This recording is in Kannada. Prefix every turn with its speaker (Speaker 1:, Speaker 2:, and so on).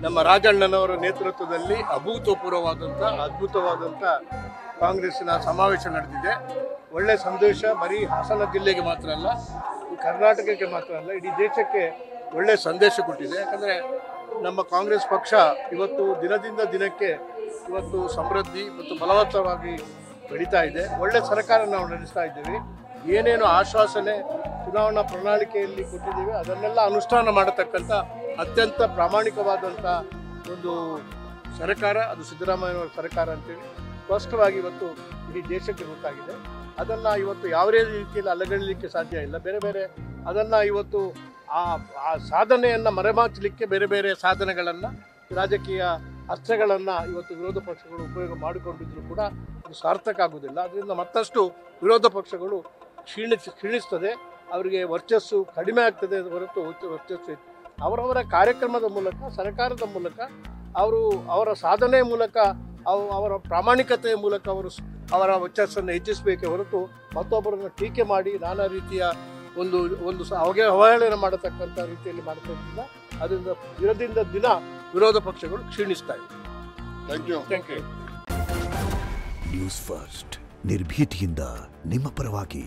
Speaker 1: ನಮ್ಮ ರಾಜಣ್ಣನವರ ನೇತೃತ್ವದಲ್ಲಿ ಅದ್ಭುತವಾದಂಥ ಕಾಂಗ್ರೆಸ್ಸಿನ ಸಮಾವೇಶ ನಡೆದಿದೆ. ಒಳ್ಳೆ ಸಂದೇಶ ಬರೀ ಹಾಸನ ಜಿಲ್ಲೆಗೆ ಮಾತ್ರ ಅಲ್ಲ, ಕರ್ನಾಟಕಕ್ಕೆ ಮಾತ್ರ ಅಲ್ಲ, ಇಡೀ ದೇಶಕ್ಕೆ ಒಳ್ಳೆ ಸಂದೇಶ ಕೊಟ್ಟಿದೆ. ಯಾಕಂದರೆ ನಮ್ಮ ಕಾಂಗ್ರೆಸ್ ಪಕ್ಷ ಇವತ್ತು ದಿನದಿಂದ ದಿನಕ್ಕೆ ಇವತ್ತು ಸಮೃದ್ಧಿ ಮತ್ತು ಬಲವತ್ತರವಾಗಿ ಬೆಳೀತಾ ಇದೆ. ಒಳ್ಳೆ ಸರ್ಕಾರ ನಾವು ನಡೆಸ್ತಾ ಇದ್ದೀವಿ. ಏನೇನು ಆಶ್ವಾಸನೆ ಚುನಾವಣಾ ಪ್ರಣಾಳಿಕೆಯಲ್ಲಿ ಕೊಟ್ಟಿದ್ದೀವಿ ಅದನ್ನೆಲ್ಲ ಅನುಷ್ಠಾನ ಮಾಡತಕ್ಕಂಥ ಅತ್ಯಂತ ಪ್ರಾಮಾಣಿಕವಾದಂಥ ಒಂದು ಸರ್ಕಾರ ಅದು ಸಿದ್ದರಾಮಯ್ಯನವರ ಸರ್ಕಾರ ಅಂತೇಳಿ ಸ್ಪಷ್ಟವಾಗಿ ಇವತ್ತು ಇಡೀ ದೇಶಕ್ಕೆ ಗೊತ್ತಾಗಿದೆ. ಅದನ್ನು ಇವತ್ತು ಯಾವುದೇ ರೀತಿಯಲ್ಲಿ ಅಲ್ಲಗಳೆಯಲಿಕ್ಕೆ ಸಾಧ್ಯ ಇಲ್ಲ. ಬೇರೆ ಬೇರೆ ಅದನ್ನು ಇವತ್ತು ಆ ಸಾಧನೆಯನ್ನು ಮರೆಮಾಚಲಿಕ್ಕೆ ಬೇರೆ ಬೇರೆ ಸಾಧನೆಗಳನ್ನು ರಾಜಕೀಯ ಅಸ್ತ್ರಗಳನ್ನು ಇವತ್ತು ವಿರೋಧ ಪಕ್ಷಗಳು ಉಪಯೋಗ ಮಾಡಿಕೊಂಡಿದ್ರು ಕೂಡ ಅದು ಸಾರ್ಥಕ ಆಗುವುದಿಲ್ಲ. ಅದರಿಂದ ಮತ್ತಷ್ಟು ವಿರೋಧ ಪಕ್ಷಗಳು ಕ್ಷೀಣಿಸ್ತದೆ, ಅವರಿಗೆ ವರ್ಚಸ್ಸು ಕಡಿಮೆ ಆಗ್ತದೆ ಹೊರತು ವರ್ಚಸ್ಸು ಅವರವರ ಕಾರ್ಯಕ್ರಮದ ಮೂಲಕ ಸರ್ಕಾರದ ಮೂಲಕ ಅವರ ಸಾಧನೆಯ ಮೂಲಕ ಅವರ ಪ್ರಾಮಾಣಿಕತೆಯ ಮೂಲಕ ಅವರ ವರ್ಚಸ್ಸನ್ನು ಹೆಚ್ಚಿಸಬೇಕೇ ಹೊರತು ಮತ್ತೊಬ್ಬರನ್ನು ಟೀಕೆ ಮಾಡಿ ನಾನಾ ರೀತಿಯ ಒಂದು ಅವಹೇಳನ ಮಾಡತಕ್ಕಂಥ ರೀತಿಯಲ್ಲಿ ಮಾಡ್ತಿಲ್ಲ. ಅದರಿಂದ ದಿನದಿಂದ ದಿನ ವಿರೋಧ ಪಕ್ಷಗಳು ಕ್ಷೀಣಿಸ್ತಾ ಇದೆ. Thank you.
Speaker 2: ನ್ಯೂಸ್ ಫಸ್ಟ್ ನಿರ್ಭೀತಿಯಿಂದ ನಿಮ್ಮ ಪರವಾಗಿ.